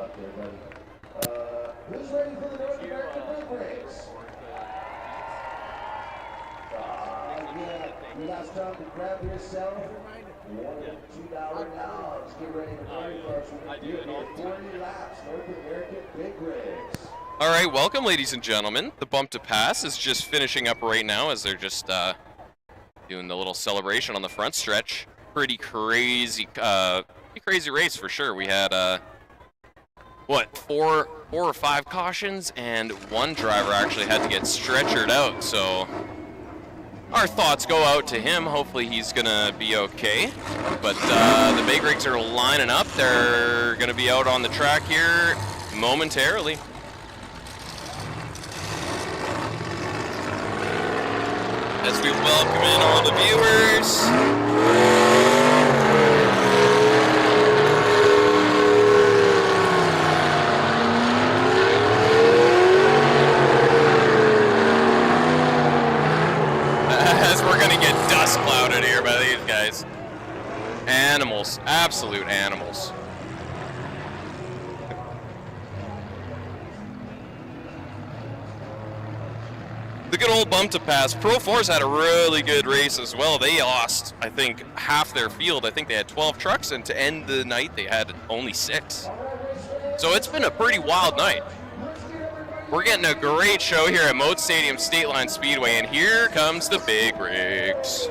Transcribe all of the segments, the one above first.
luck there, buddy. Who's ready for the North American big race? You got time to grab yourself $1 and $2 now. Let's get ready to play, folks. We're going to do it 40 laps, North American big race. All right, welcome, ladies and gentlemen. The bump to pass is just finishing up right now as they're just doing the little celebration on the front stretch. Pretty crazy race for sure. We had what, four or five cautions, and one driver actually had to get stretchered out. So our thoughts go out to him. Hopefully he's gonna be okay. But the big rigs are lining up. They're gonna be out on the track here momentarily. As we welcome in all the viewers. As we're gonna get dust clouded here by these guys. Animals, absolute animals. The good old bump to pass. Pro 4's had a really good race as well. They lost, I think, half their field. I think they had 12 trucks, and to end the night, they had only 6. So it's been a pretty wild night. We're getting a great show here at Moat Stadium Stateline Speedway, and here comes the big rigs.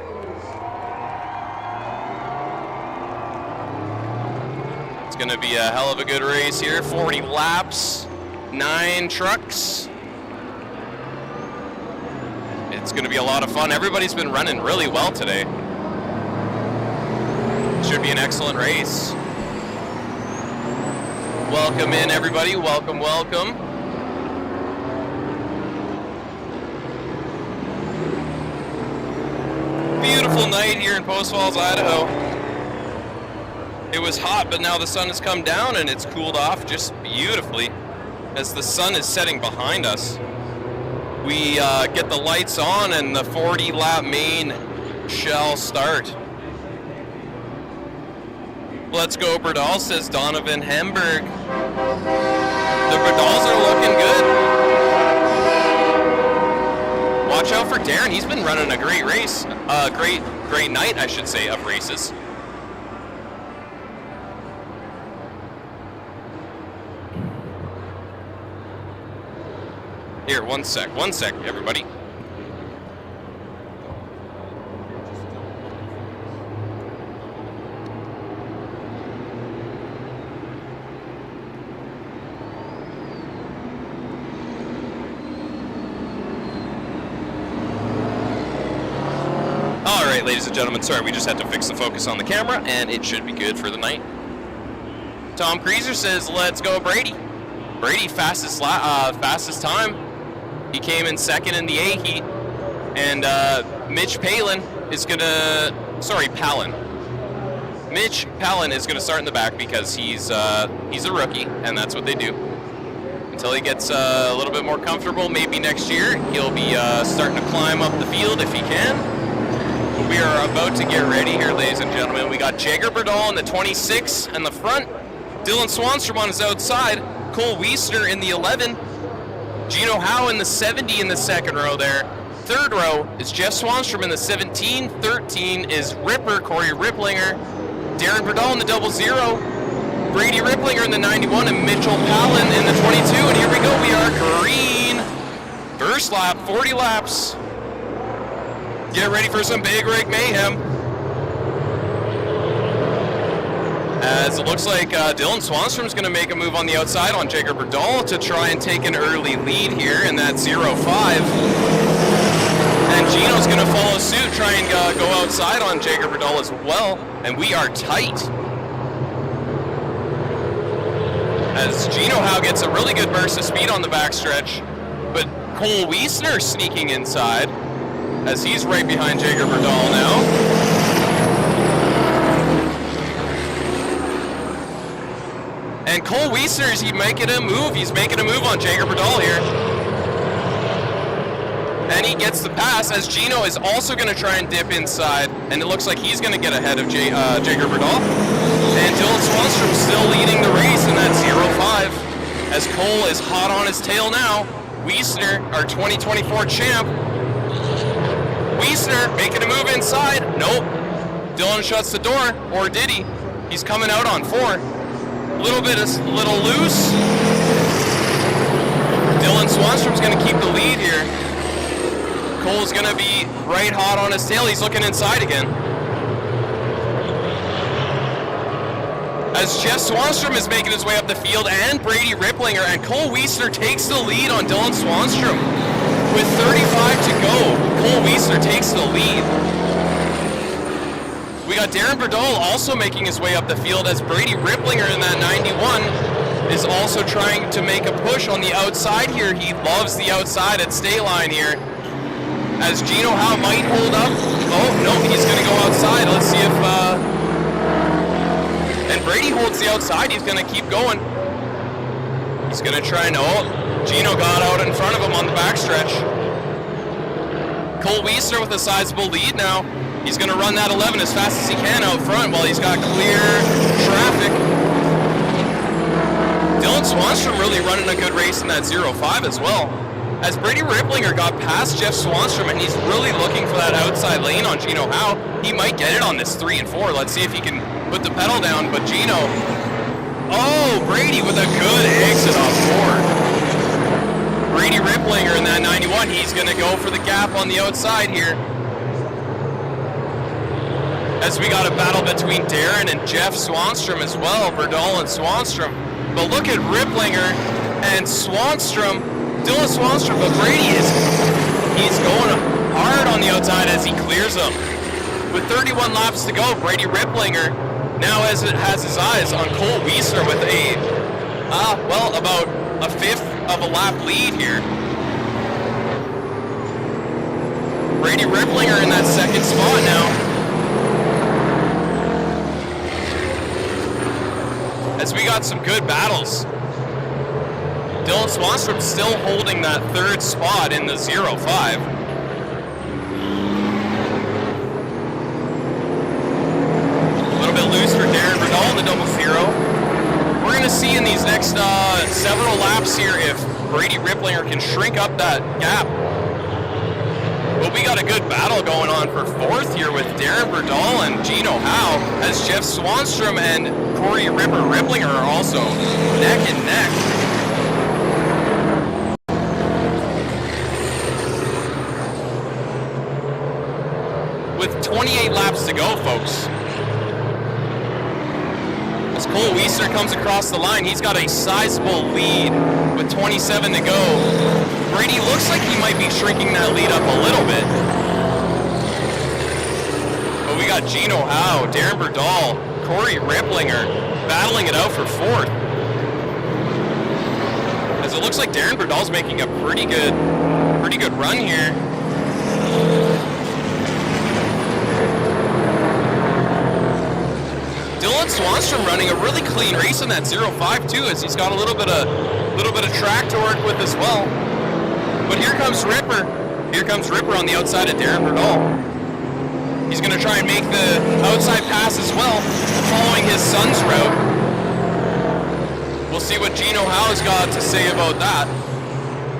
It's going to be a hell of a good race here. 40 laps, 9 trucks. It's going to be a lot of fun. Everybody's been running really well today. Should be an excellent race. Welcome in, everybody. Welcome, welcome. Beautiful night here in Post Falls, Idaho. It was hot, but now the sun has come down and it's cooled off just beautifully as the sun is setting behind us. We get the lights on and the 40-lap main shall start. Let's go, Berdal, says Donovan Hemberg. The Berdals are looking good. Watch out for Darren. He's been running a great race. Great night, I should say, of races. Here, one sec, everybody. All right, ladies and gentlemen, sorry, we just had to fix the focus on the camera, and it should be good for the night. Tom Creaser says, let's go, Brady. Brady, fastest time. He came in second in the A heat, and Mitch Palin is gonna, Palin. Mitch Palin is gonna start in the back because he's a rookie, and that's what they do. Until he gets a little bit more comfortable, maybe next year, he'll be starting to climb up the field if he can. But we are about to get ready here, ladies and gentlemen. We got Jagger Berdal in the 26 in the front, Dylan Swanstrom on his outside, Cole Wiesner in the 11, Gino Howe in the 70 in the second row there. Third row is Jeff Swanstrom in the 17. 13 is Ripper, Corey Ripplinger. Darren Berdal in the 00. Brady Ripplinger in the 91 and Mitchell Palin in the 22. And here we go, we are green. First lap, 40 laps. Get ready for some big rig mayhem. As it looks like Dylan Swanstrom's going to make a move on the outside on Jager Berdal to try and take an early lead here in that 0-5. And Gino's going to follow suit, try and go outside on Jager Berdal as well. And we are tight. As Gino Howe gets a really good burst of speed on the backstretch. But Cole Wiesner sneaking inside as he's right behind Jager Berdal now. And Cole Wiesner, is he making a move? He's making a move on Jager Berdal here. And he gets the pass as Gino is also going to try and dip inside. And it looks like he's going to get ahead of Jager Berdal. And Dylan Swanstrom still leading the race in that 0-5. as Cole is hot on his tail now. Wiesner, our 2024 champ. Wiesner making a move inside. Nope. Dylan shuts the door, or did he? He's coming out on 4. Little loose. Dylan Swanstrom's going to keep the lead here. Cole's going to be right hot on his tail. He's looking inside again. As Jeff Swanstrom is making his way up the field, and Brady Ripplinger, and Cole Wiesner takes the lead on Dylan Swanstrom. With 35 to go, Cole Wiesner takes the lead. We got Darren Berdahl also making his way up the field, as Brady Ripplinger in that 91 is also trying to make a push on the outside here. He loves the outside at Stateline here. As Gino Howe might hold up. Oh, no, he's going to go outside. Let's see if... And Brady holds the outside. He's going to keep going. He's going to try and... Oh, Gino got out in front of him on the backstretch. Cole Wiesner with a sizable lead now. He's going to run that 11 as fast as he can out front while he's got clear traffic. Dylan Swanstrom really running a good race in that 0.5 as well. As Brady Ripplinger got past Jeff Swanstrom, and he's really looking for that outside lane on Gino Howe. He might get it on this 3 and 4. Let's see if he can put the pedal down, but Gino... Oh, Brady with a good exit off 4. Brady Ripplinger in that 91, he's going to go for the gap on the outside here. As we got a battle between Darren and Jeff Swanstrom as well, Berdahl and Swanstrom. But look at Ripplinger and Swanstrom, Dylan Swanstrom, but Brady he's going hard on the outside as he clears them. With 31 laps to go, Brady Ripplinger now has his eyes on Cole Wiesner with about a 1/5 of a lap lead here. Brady Ripplinger in that 2nd spot now. As we got some good battles. Dylan Swanstrom still holding that 3rd spot in the 0.5. A little bit loose for Darren Berdahl in the 00. We're going to see in these next several laps here if Brady Ripplinger can shrink up that gap. But we got a good battle going on for 4th here with Darren Berdahl and Gino Howe, as Jeff Swanstrom and Corey Ripplinger are also neck and neck. With 28 laps to go, folks. As Cole Wiesner comes across the line, he's got a sizable lead with 27 to go. Brady looks like he might be shrinking that lead up a little bit. But we got Gino Howe, Darren Berdahl, Corey Ripplinger battling it out for 4th. As it looks like Darren Berdahl's making a pretty good run here. Dylan Swanstrom running a really clean race in that 0.5 too, as he's got a little bit of track to work with as well. But here comes Ripper. Here comes Ripper on the outside of Darren Berdahl. He's going to try and make the outside pass as well, following his son's route. We'll see what Gino Howe's got to say about that.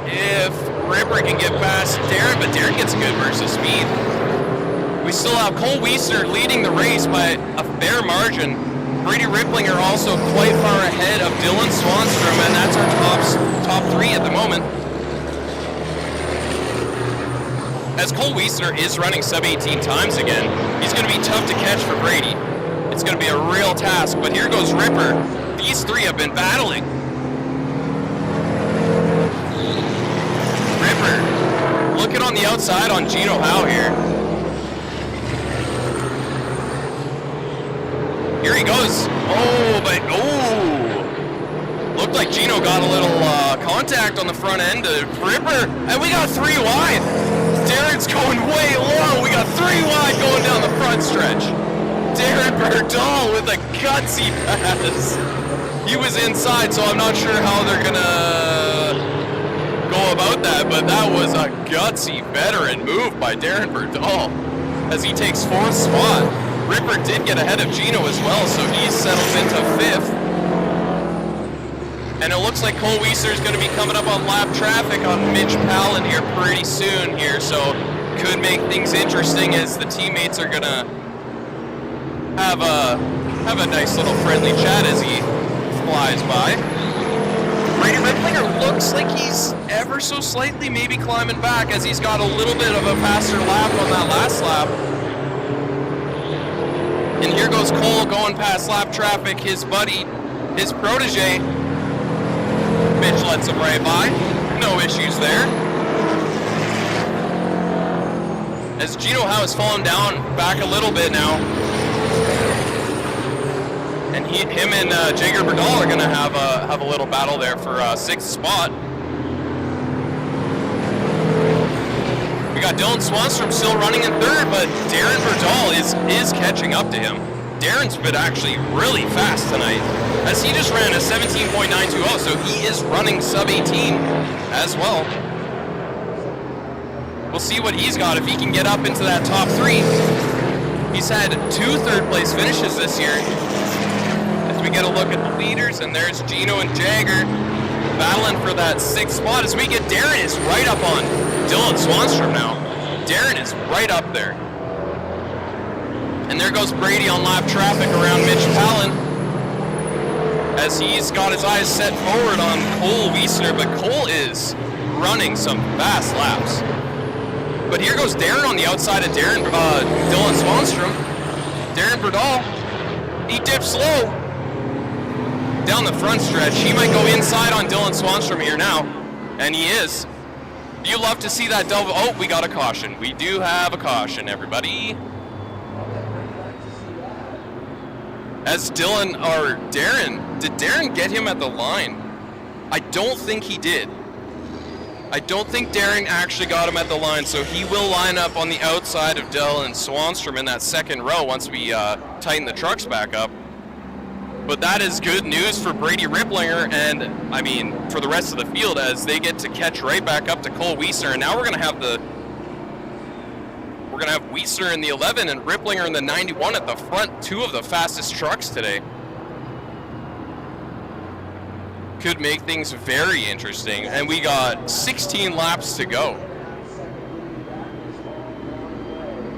If Ripper can get past Darren, but Darren gets a good burst of speed. We still have Cole Wiesner leading the race by a fair margin. Brady Ripplinger also quite far ahead of Dylan Swanstrom, and that's our top 3 at the moment. As Cole Wiesner is running sub-18 times again, he's going to be tough to catch for Brady. It's going to be a real task, but here goes Ripper. These 3 have been battling. Ripper looking on the outside on Gino Howe here. Here he goes. Looked like Gino got a little contact on the front end of Ripper, and we got 3 wide. Darren's going way low. We got 3 wide going down the front stretch. Darren Berdahl with a gutsy pass. He was inside, so I'm not sure how they're gonna go about that, but that was a gutsy veteran move by Darren Berdahl as he takes 4th spot. Ripper did get ahead of Gino as well, so he settles into 5th. And it looks like Cole Weiser is going to be coming up on lap traffic on Mitch Palin here pretty soon here, so could make things interesting as the teammates are going to have a nice little friendly chat as he flies by. Brady Ripplinger looks like he's ever so slightly maybe climbing back as he's got a little bit of a faster lap on that last lap. And here goes Cole going past lap traffic, his buddy, his protege. Mitch lets him right by. No issues there. As Gino Howe has fallen down back a little bit now. And him and Jager Berdal are going to have a little battle there for 6th spot. We got Dylan Swanstrom still running in 3rd, but Darren Berdal is catching up to him. Darren's been actually really fast tonight, as he just ran a 17.920, so he is running sub-18 as well. We'll see what he's got if he can get up into that top 3. He's had 2 3rd-place finishes this year. As we get a look at the leaders, and there's Gino and Jagger battling for that 6th spot. As we get Darren is right up on Dylan Swanstrom now. Darren is right up there. And there goes Brady on lap traffic around Mitch Palin, as he's got his eyes set forward on Cole Wiesner, but Cole is running some fast laps. But here goes Darren on the outside of Dylan Swanstrom. Darren Berdal, he dips slow down the front stretch. He might go inside on Dylan Swanstrom here now, and he is. You love to see that double. Oh, we got a caution. We do have a caution, everybody. As did Darren get him at the line? I don't think he did. I don't think Darren actually got him at the line, so he will line up on the outside of Dylan Swanstrom in that 2nd row once we tighten the trucks back up. But that is good news for Brady Ripplinger and, I mean, for the rest of the field, as they get to catch right back up to Cole Wiesner. And now we're going to have Wiesner in the 11 and Ripplinger in the 91 at the front, 2 of the fastest trucks today. Could make things very interesting. And we got 16 laps to go.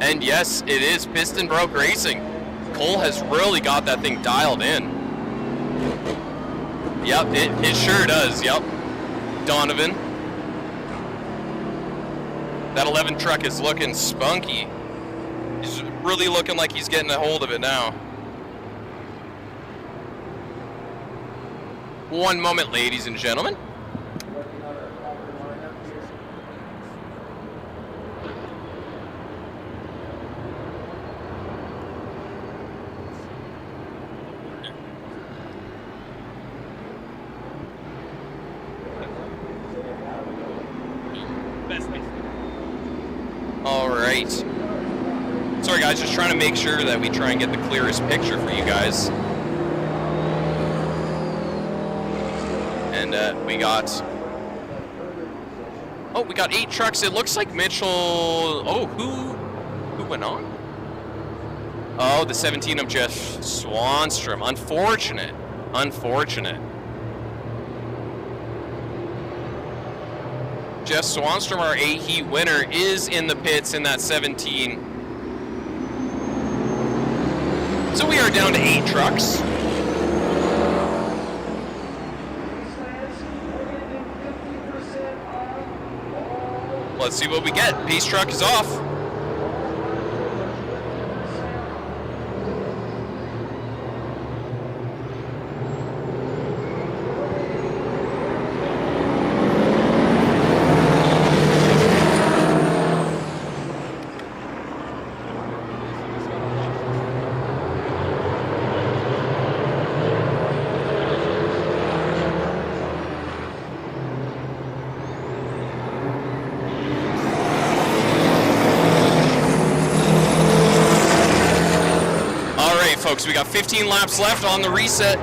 And yes, it is Piston Broke Racing. Cole has really got that thing dialed in. Yep, it sure does, yep. Donovan. That 11 truck is looking spunky. He's really looking like he's getting a hold of it now. One moment, ladies and gentlemen. All right. Sorry guys, just trying to make sure that we try and get the clearest picture for you guys. And we got 8 trucks. It looks like Mitchell, who went on? Oh, the 17 of Jeff Swanstrom. Unfortunate. Jeff Swanstrom, our A-Heat winner, is in the pits in that 17. So we are down to 8 trucks. Let's see what we get. Pace truck is off. Folks, we got 15 laps left on the reset.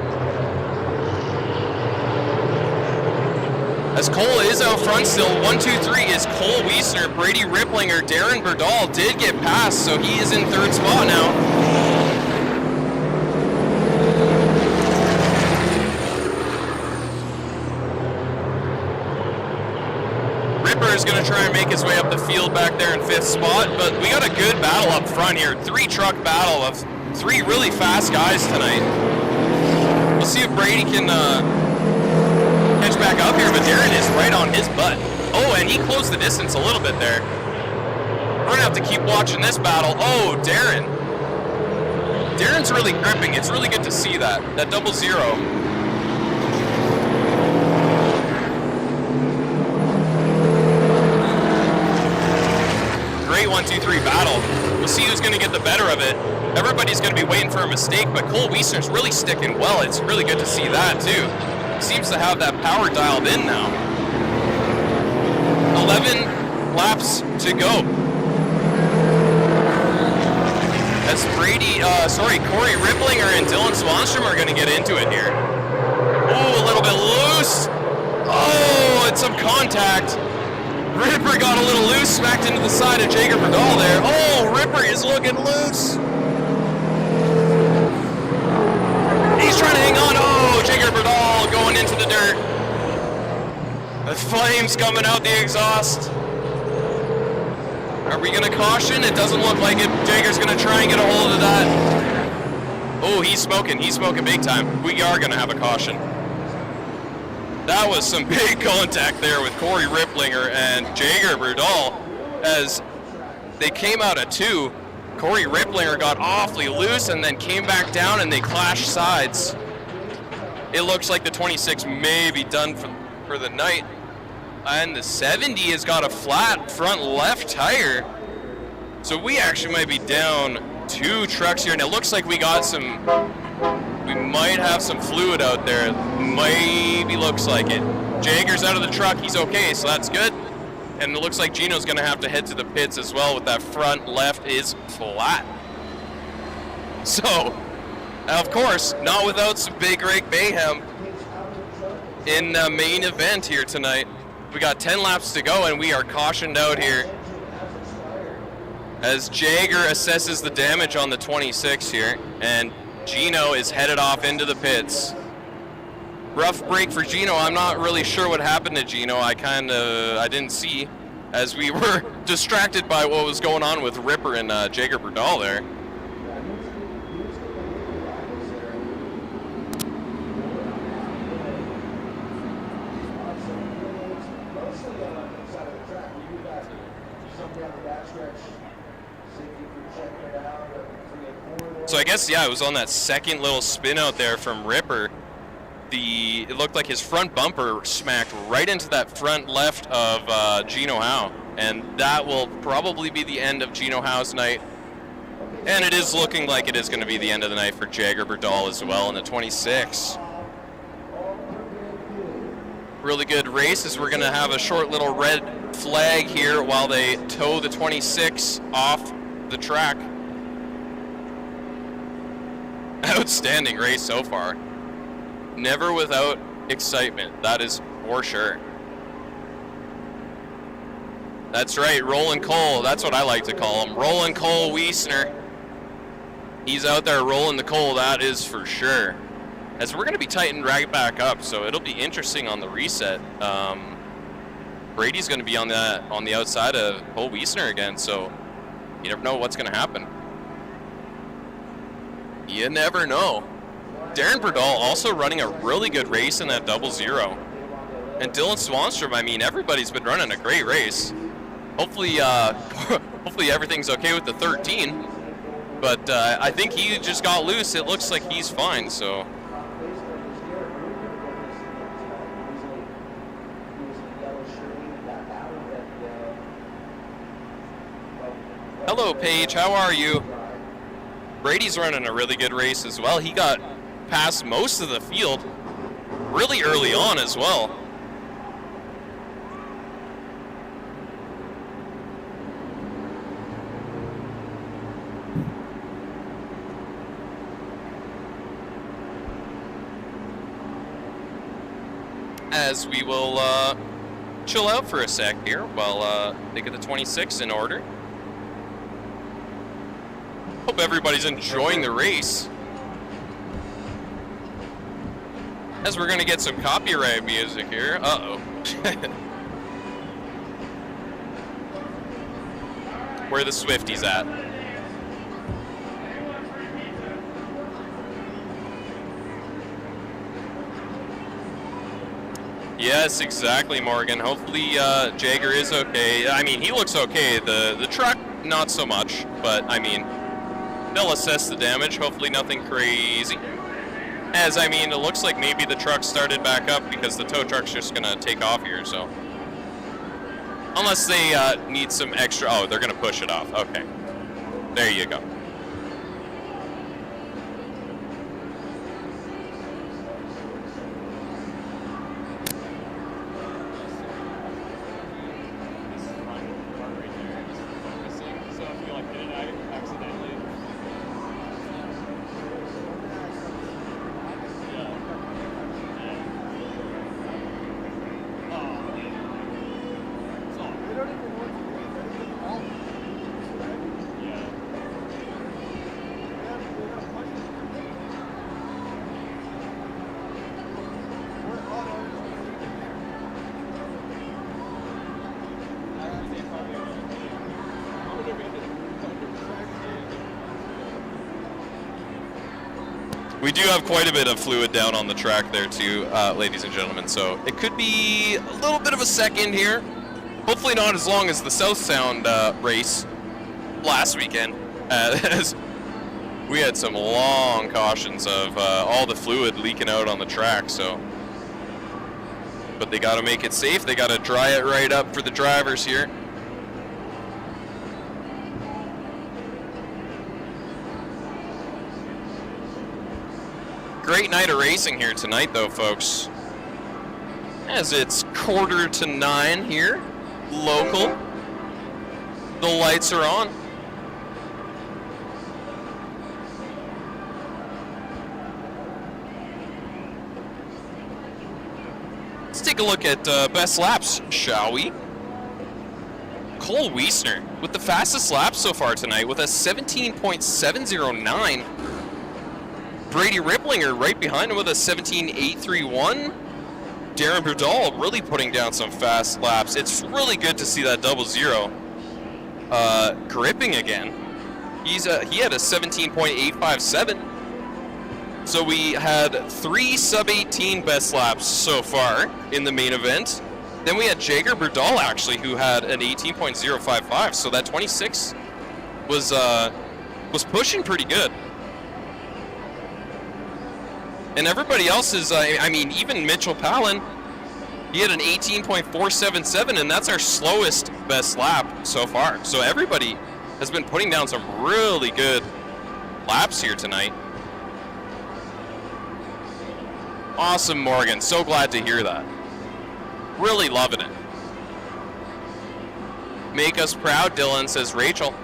As Cole is out front still, 1, 2, 3 is Cole Wiesner, Brady Ripplinger, Darren Berdal did get past, so he is in 3rd spot now. is going to try and make his way up the field back there in 5th spot, but we got a good battle up front here. 3-truck battle of 3 really fast guys tonight. We'll see if Brady can catch back up here, but Darren is right on his butt. Oh, and he closed the distance a little bit there. We're going to have to keep watching this battle. Oh, Darren. Darren's really gripping. It's really good to see that 0-0. Great 1-2-3 battle. We'll see who's going to get the better of it. Everybody's going to be waiting for a mistake, but Cole Wiesner's really sticking well. It's really good to see that, too. Seems to have that power dialed in now. 11 laps to go. As Corey Ripplinger and Dylan Swanstrom are going to get into it here. Oh, a little bit loose. Oh, and some contact. Ripper got a little loose, smacked into the side of Jager Berdal there. Oh, Ripper is looking loose. He's trying to hang on. Oh, Jager Berdal going into the dirt. The flames coming out the exhaust. Are we going to caution? It doesn't look like it. Jager's going to try and get a hold of that. Oh, he's smoking. He's smoking big time. We are going to have a caution. That was some big contact there with Corey Ripplinger and Jager Berdal as they came out at 2. Corey Ripplinger got awfully loose and then came back down and they clashed sides. It looks like the 26 may be done for the night. And the 70 has got a flat front left tire. So we actually might be down 2 trucks here. And it looks like we might have some fluid out there. Maybe looks like it. Jager's out of the truck. He's okay, so that's good. And it looks like Gino's going to have to head to the pits as well with that front left is flat. So, of course, not without some big rake mayhem in the main event here tonight. We got 10 laps to go and we are cautioned out here as Jager assesses the damage on the 26 here and Gino is headed off into the pits. Rough break for Gino. I'm not really sure what happened to Gino. I didn't see as we were distracted by what was going on with Ripper and Jager Berdal there. So I guess, yeah, it was on that second little spin out there from Ripper. It looked like his front bumper smacked right into that front left of Gino Howe. And that will probably be the end of Gino Howe's night. And it is looking like it is going to be the end of the night for Jager Berdal as well in the 26. Really good race as we're going to have a short little red flag here while they tow the 26 off the track. Outstanding race so far. Never without excitement, that is for sure. That's right, Roland Cole, that's what I like to call him. Roland Cole Wiesner. He's out there rolling the coal, that is for sure. As we're going to be tightened right back up, so it'll be interesting on the reset. Brady's going to be on the outside of Cole Wiesner again, so you never know what's going to happen. You never know. Darren Berdal also running a really good race in that 0-0. And Dylan Swanstrom, I mean, everybody's been running a great race. Hopefully, hopefully everything's okay with the 13. But I think he just got loose. It looks like he's fine, so. Hello, Paige. How are you? Brady's running a really good race as well. He got past most of the field really early on as well. As we will chill out for a sec here while they get the 26 in order. Hope everybody's enjoying the race. As we're going to get some copyright music here. Uh-oh. where the Swifty's at. Yes, exactly, Morgan. Hopefully Jaeger is okay. I mean, he looks okay. The truck, not so much, but I mean, they'll assess the damage. Hopefully nothing crazy. As I mean, it looks like maybe the truck started back up because the tow truck's just gonna take off here, so. Unless they need some extra, oh, they're gonna push it off. Okay, there you go. We do have quite a bit of fluid down on the track there too, ladies and gentlemen, so it could be a little bit of a second here. Hopefully not as long as the South Sound race last weekend, as we had some long cautions of all the fluid leaking out on the track, so. But they gotta make it safe, they gotta dry it right up for the drivers here. Great night of racing here tonight, though, folks. As it's 8:45 here, local. The lights are on. Let's take a look at best laps, shall we? Cole Wiesner with the fastest lap so far tonight with a 17.709. Brady Ripplinger right behind him with a 17.831. Darren Brudal really putting down some fast laps. It's really good to see that 00 gripping again. He had a 17.857. So we had 3 sub-18 best laps so far in the main event. Then we had Jaeger Brudal actually, who had an 18.055. So that 26 was pushing pretty good. And everybody else is, I mean, even Mitchell Palin, he had an 18.477, and that's our slowest best lap so far. So everybody has been putting down some really good laps here tonight. Awesome, Morgan. So glad to hear that. Really loving it. Make us proud, Dylan, says Rachel.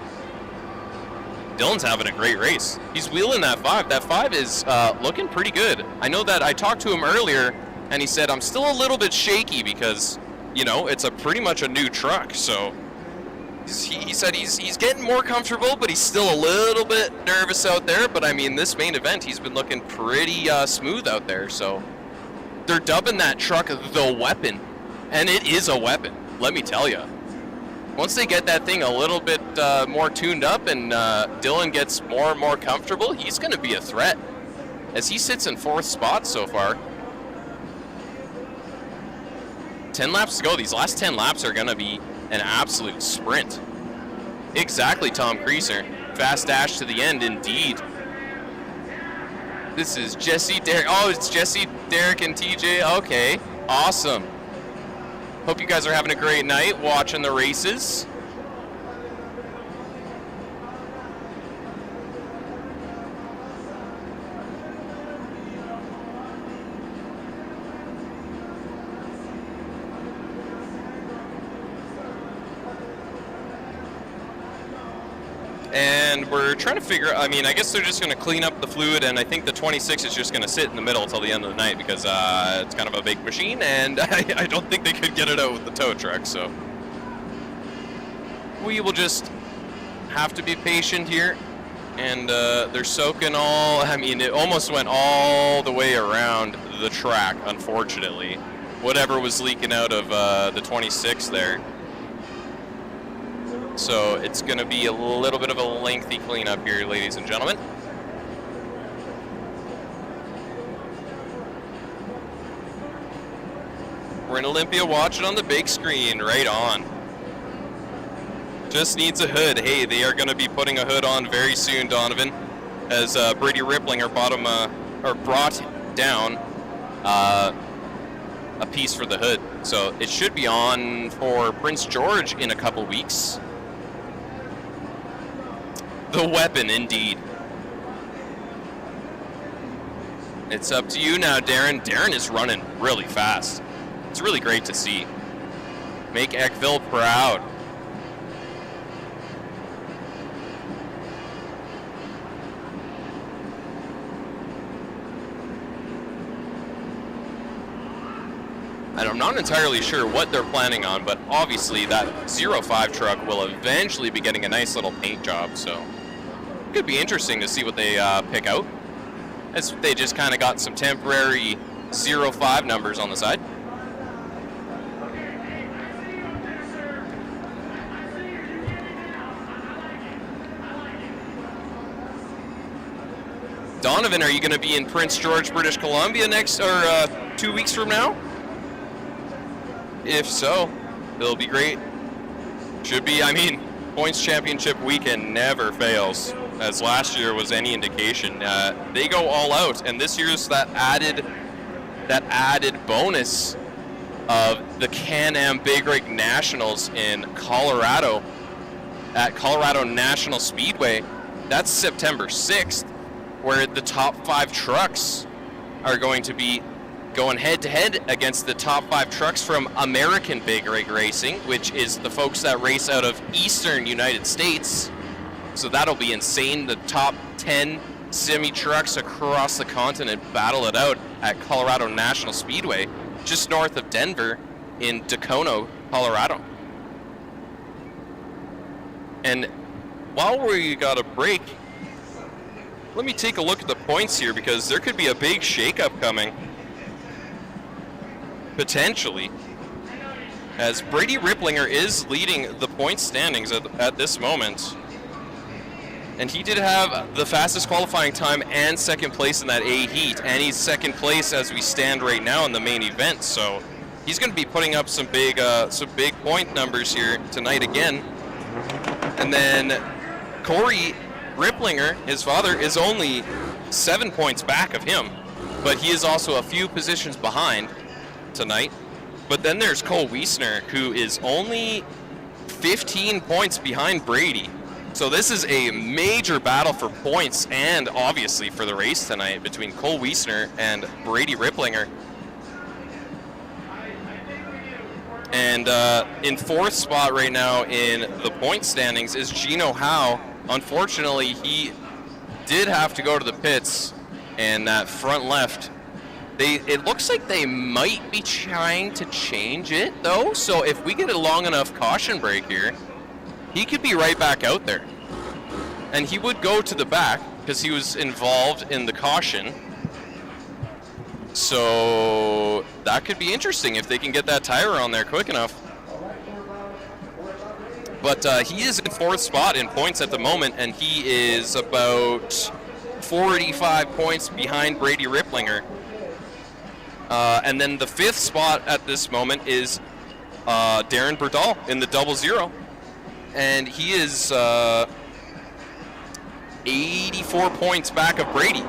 Dylan's having a great race. He's wheeling that 5. That 5 is looking pretty good. I know that I talked to him earlier, and he said, I'm still a little bit shaky because, you know, it's pretty much a new truck. So he said he's getting more comfortable, but he's still a little bit nervous out there. But, I mean, this main event, he's been looking pretty smooth out there. So they're dubbing that truck the weapon, and it is a weapon, let me tell you. Once they get that thing a little bit more tuned up and Dylan gets more and more comfortable, he's going to be a threat as he sits in 4th spot so far. 10 laps to go. These last 10 laps are going to be an absolute sprint. Exactly, Tom Creaser. Fast dash to the end, indeed. This is Jesse, Derek. Oh, it's Jesse, Derek, and TJ. Okay, awesome. Hope you guys are having a great night watching the races. And we're trying to figure out, I mean, I guess they're just going to clean up the fluid, and I think the 26 is just going to sit in the middle until the end of the night because it's kind of a big machine, and I don't think they could get it out with the tow truck, so. We will just have to be patient here, and they're soaking all, I mean, it almost went all the way around the track, unfortunately. Whatever was leaking out of the 26 there. So it's going to be a little bit of a lengthy cleanup here, ladies and gentlemen. We're in Olympia, watch it on the big screen, right on. Just needs a hood. Hey, they are going to be putting a hood on very soon, Donovan, as Brady Ripplinger brought down a piece for the hood. So it should be on for Prince George in a couple weeks. The weapon, indeed. It's up to you now, Darren. Darren is running really fast. It's really great to see. Make Eckville proud. And I'm not entirely sure what they're planning on, but obviously that 05 truck will eventually be getting a nice little paint job, so it could be interesting to see what they pick out, as they just kind of got some temporary 05 numbers on the side. Donovan, are you going to be in Prince George, British Columbia next, or 2 weeks from now? If so, it'll be great. Should be, I mean, points championship weekend never fails, as last year was any indication. They go all out, and this year's that added bonus of the Can-Am Big Rig Nationals in Colorado at Colorado National Speedway. That's September 6th, where the top 5 trucks are going to be going head-to-head against the top 5 trucks from American Big Rig Racing, which is the folks that race out of Eastern United States. So that'll be insane. The top 10 semi-trucks across the continent battle it out at Colorado National Speedway, just north of Denver in Dacono, Colorado. And while we got a break, let me take a look at the points here, because there could be a big shakeup coming. Potentially, as Brady Ripplinger is leading the point standings at this moment. And he did have the fastest qualifying time and second place in that A heat, and he's second place as we stand right now in the main event. So he's going to be putting up some big point numbers here tonight again. And then Corey Ripplinger, his father, is only 7 points back of him, but he is also a few positions behind tonight. But then there's Cole Wiesner, who is only 15 points behind Brady. So this is a major battle for points and obviously for the race tonight between Cole Wiesner and Brady Ripplinger. And in 4th spot right now in the point standings is Gino Howe. Unfortunately, he did have to go to the pits, and that front left, it looks like they might be trying to change it, though. So if we get a long enough caution break here, he could be right back out there. And he would go to the back because he was involved in the caution. So that could be interesting if they can get that tire on there quick enough. But he is in 4th spot in points at the moment, and he is about 45 points behind Brady Ripplinger. And then the 5th spot at this moment is Darren Berdahl in the 00. And he is 84 points back of Brady.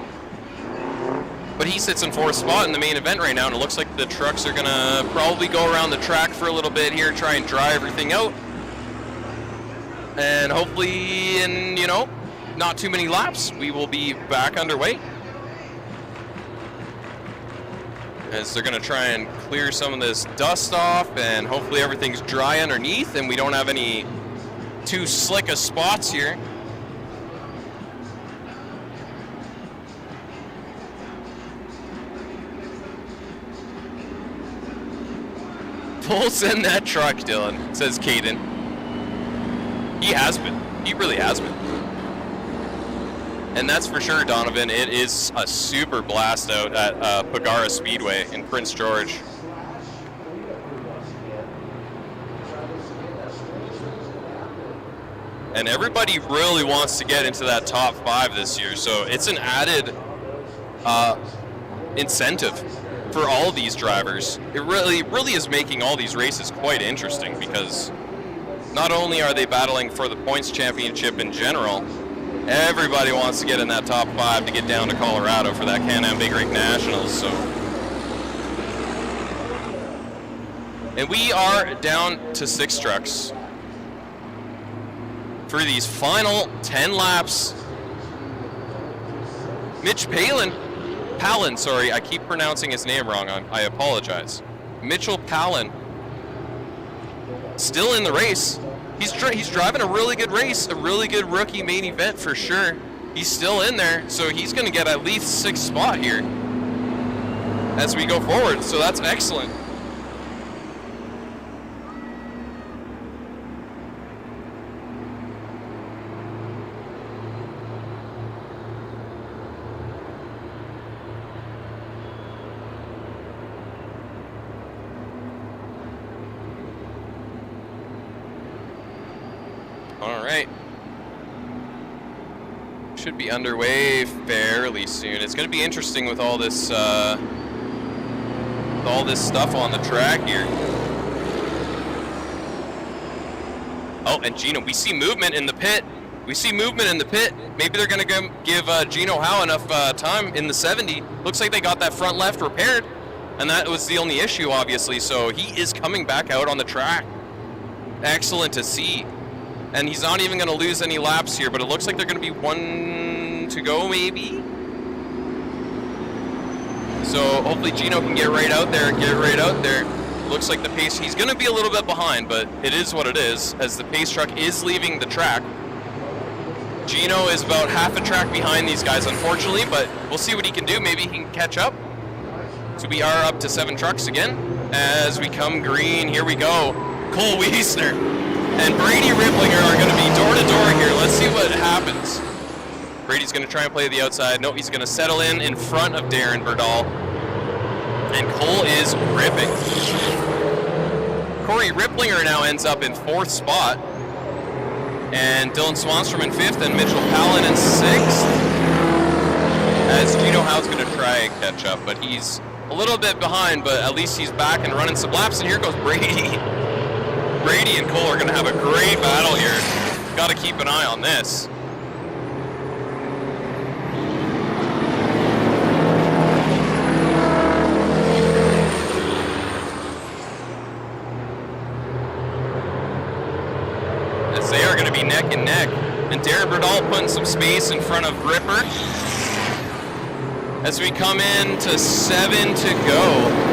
But he sits in 4th spot in the main event right now, and it looks like the trucks are going to probably go around the track for a little bit here, try and dry everything out. And hopefully in, not too many laps, we will be back underway. As they're going to try and clear some of this dust off, and hopefully everything's dry underneath and we don't have any too slick of spots here. Pull send that truck, Dylan, says Caden. He has been. He really has been. And that's for sure, Donovan. It is a super blast out at Pagara Speedway in Prince George. And everybody really wants to get into that top 5 this year, so it's an added incentive for all these drivers. It really is making all these races quite interesting, because not only are they battling for the points championship in general, everybody wants to get in that top 5 to get down to Colorado for that Can-Am Big Rig Nationals. So, and we are down to 6 trucks for these final 10 laps. Mitch Palin, sorry, I keep pronouncing his name wrong. I apologize. Mitchell Palin, still in the race. He's driving a really good race, a really good rookie main event for sure. He's still in there, so he's going to get at least 6th spot here as we go forward, so that's excellent. All right. Should be underway fairly soon. It's going to be interesting with all this stuff on the track here. Oh, and Gino, we see movement in the pit. Maybe they're going to give Gino Howe enough time in the 70. Looks like they got that front left repaired, and that was the only issue, obviously. So he is coming back out on the track. Excellent to see. And he's not even going to lose any laps here, but it looks like they're going to be 1 to go, maybe. So hopefully Gino can get right out there. Looks like the pace, he's going to be a little bit behind, but it is what it is, as the pace truck is leaving the track. Gino is about half a track behind these guys, unfortunately, but we'll see what he can do. Maybe he can catch up. So we are up to 7 trucks again. As we come green, here we go. Cole Wiesner and Brady Riplinger are going to be door to door here. Let's see what happens. Brady's going to try and play the outside. No, he's going to settle in front of Darren Berdahl. And Cole is ripping. Corey Riplinger now ends up in 4th spot. And Dylan Swanstrom in 5th and Mitchell Palin in 6th. As Gino Howe's going to try and catch up, but he's a little bit behind, but at least he's back and running some laps. And here goes Brady. Brady and Cole are going to have a great battle here. Got to keep an eye on this. As they are going to be neck and neck. And Darren Berdahl putting some space in front of Ripper. As we come in to 7 to go.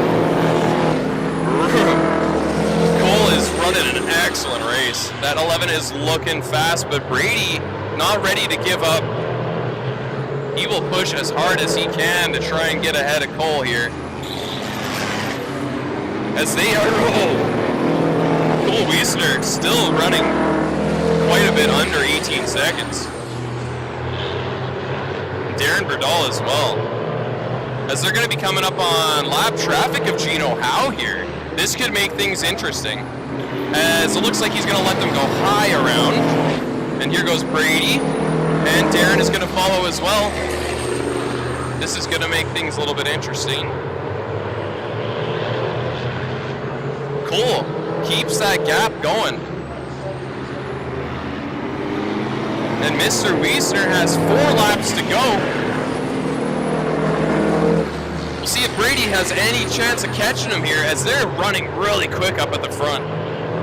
Is running an excellent race. That 11 is looking fast, but Brady not ready to give up. He will push as hard as he can to try and get ahead of Cole here. As they are, Cole Wiesner still running quite a bit under 18 seconds. Darren Berdahl as well. As they're going to be coming up on lap traffic of Gino Howe here. This could make things interesting, as it looks like he's going to let them go high around. And here goes Brady, and Darren is going to follow as well. This is going to make things a little bit interesting. Cole keeps that gap going. And Mr. Wiesner has 4 laps to go. We'll see if Brady has any chance of catching him here, as they're running really quick up at the front,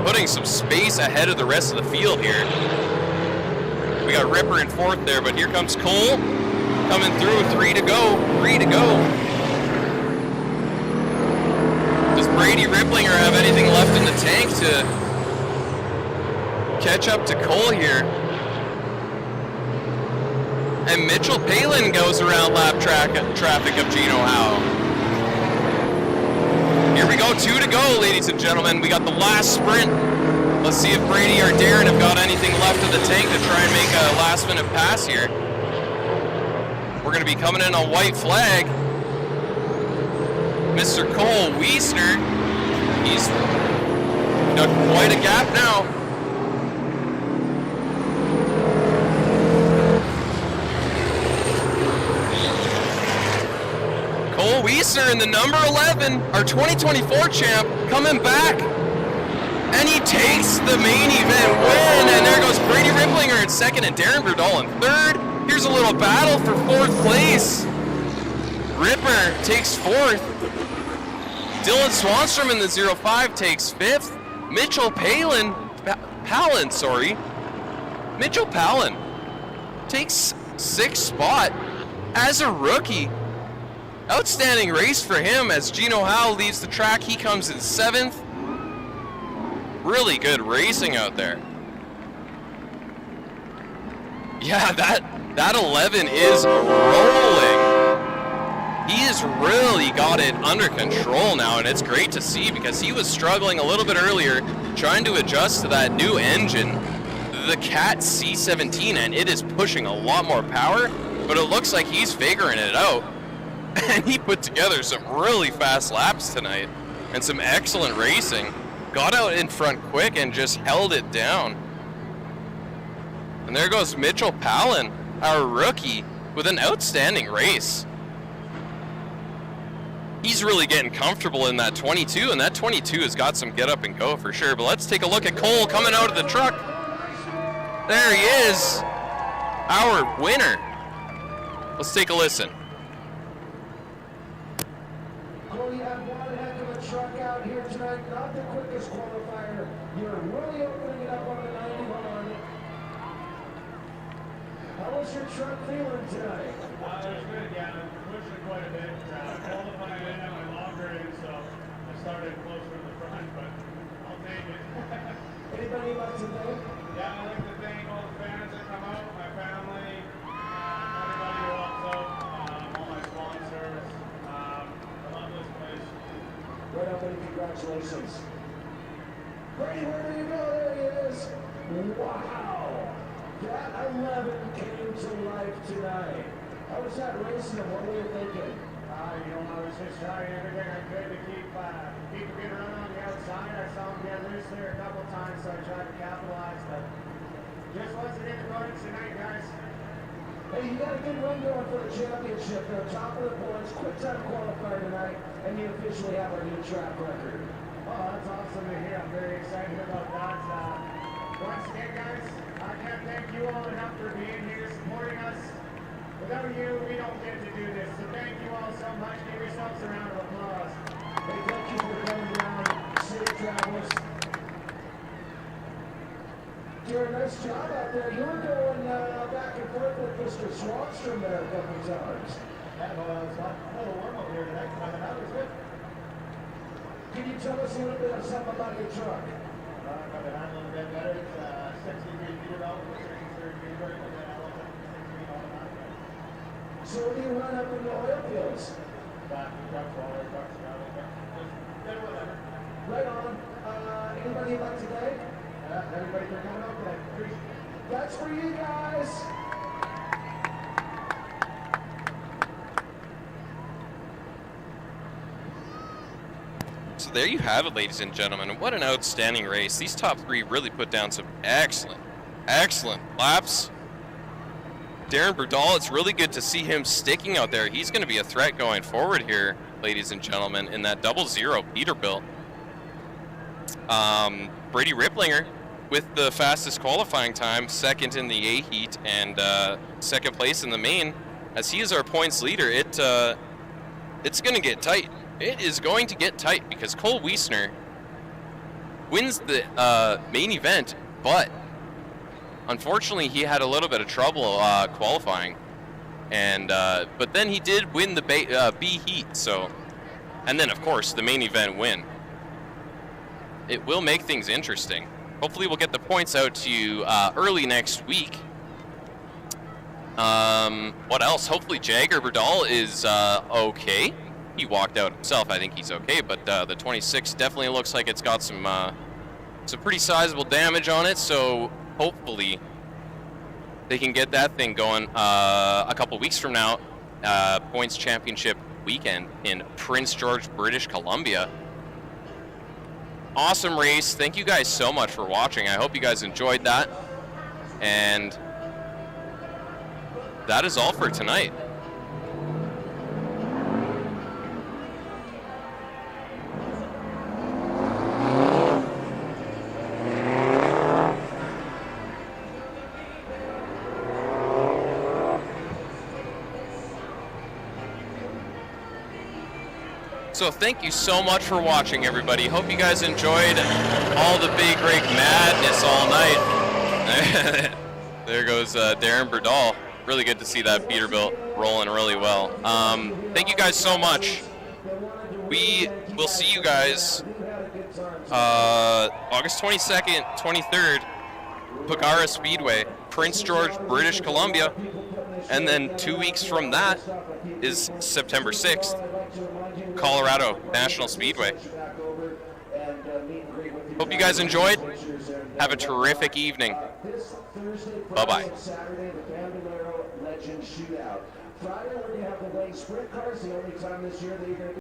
putting some space ahead of the rest of the field here. We got Ripper in 4th there, but here comes Cole coming through. 3 to go. Does Brady Riplinger have anything left in the tank to catch up to Cole here? And Mitchell Palin goes around lap traffic of Gino Howe. Here we go, 2 to go, ladies and gentlemen. We got the last sprint. Let's see if Brady or Darren have got anything left in the tank to try and make a last-minute pass here. We're going to be coming in on white flag. Mr. Cole Wiesner, he's got quite a gap now. Cole Wiesner in the number 11, our 2024 champ, coming back. And he takes the main event win. And there goes Brady Ripplinger in second and Darren Berdahl in third. Here's a little battle for fourth place. Ripper takes fourth. Dylan Swanstrom in the 05 takes fifth. Mitchell Palin takes sixth spot as a rookie. Outstanding race for him as Gino Howe leaves the track. He comes in seventh. Really good racing out there. Yeah, that 11 is rolling. He has really got it under control now, and it's great to see because he was struggling a little bit earlier trying to adjust to that new engine, the Cat C17, and it is pushing a lot more power, but it looks like he's figuring it out. And he put together some really fast laps tonight and some excellent racing. Got out in front quick and just held it down. And there goes Mitchell Palin, our rookie, with an outstanding race. He's really getting comfortable in that 22, and that 22 has got some get up and go for sure. But let's take a look at Cole coming out of the truck. There he is, our winner. Let's take a listen. Cole, you have one heck of a truck out here tonight. Not the quickest qualifier. You're really opening it up on the 91. How was your truck feeling tonight? It was good, yeah. I'm pushing quite a bit. Qualifying, I didn't have my logger in, so I started closer in the front, but I'll take it. Anybody you'd like to thank? Yeah, I'd like to thank all the fans that come out, my family, everybody who helps out, all my sponsors. I love this place. Right on, buddy. Congratulations. Brady, where do you go? There he is. Wow. That 11 came to life tonight. How was that racing and what were you thinking? I was just trying everything I could to keep a good run on the outside. I saw him get loose there a couple times, so I tried to capitalize, but just wasn't in the cards tonight, guys. Hey, you got a good run going for the championship. They're top of the points, quick time qualifier tonight, and you officially have our new track record. Oh, that's awesome to hear. I'm very excited about that. Once again, guys, I can't thank you all enough for being here, supporting us. Without you, we don't get to do this. So thank you all so much. Give yourselves a round of applause. Hey, thank you for coming down. Safe travels. You're a nice job out there. You were going back and forth with Mr. Swanstrom there a couple times. Yeah, well, it was a little warm up here today. That was good. Can you tell us a little bit of something about your truck? Got it handling a bit better. It's 63 feet development, 63 feet vertical, and I love it. 6 feet automatic. So when you run up in the oil fields? Back to trucks, water trucks, just good whatever. Right on. Anybody you'd like to thank? Everybody for coming out today. Appreciate it. That's for you guys. So there you have it, ladies and gentlemen. What an outstanding race. These top three really put down some excellent laps. Darren Berdahl, it's really good to see him sticking out there. He's going to be a threat going forward here, ladies and gentlemen, in that 00 Peterbilt. Brady Ripplinger with the fastest qualifying time, second in the A heat and second place in the main. As he is our points leader, it's going to get tight. It is going to get tight because Cole Wiesner wins the main event, but unfortunately he had a little bit of trouble qualifying, and but then he did win the B heat. So, and then of course the main event win. It will make things interesting. Hopefully we'll get the points out to you early next week. What else? Hopefully Jagger Berdahl is okay. He walked out himself. I think he's okay, but the 26 definitely looks like it's got some pretty sizable damage on it. So hopefully they can get that thing going a couple weeks from now. Points Championship weekend in Prince George, British Columbia. Awesome race. Thank you guys so much for watching. I hope you guys enjoyed that. And that is all for tonight. So thank you so much for watching, everybody. Hope you guys enjoyed all the big rig madness all night. There goes Darren Burdall. Really good to see that Peterbilt rolling really well. Thank you guys so much. We will see you guys August 22nd, 23rd, Pagara Speedway, Prince George, British Columbia. And then 2 weeks from that is September 6th, Colorado National Speedway. Hope you guys enjoyed. Have a terrific evening. Bye-bye. Friday, we're going to have the lane sprint cars, the only time this year that you're going to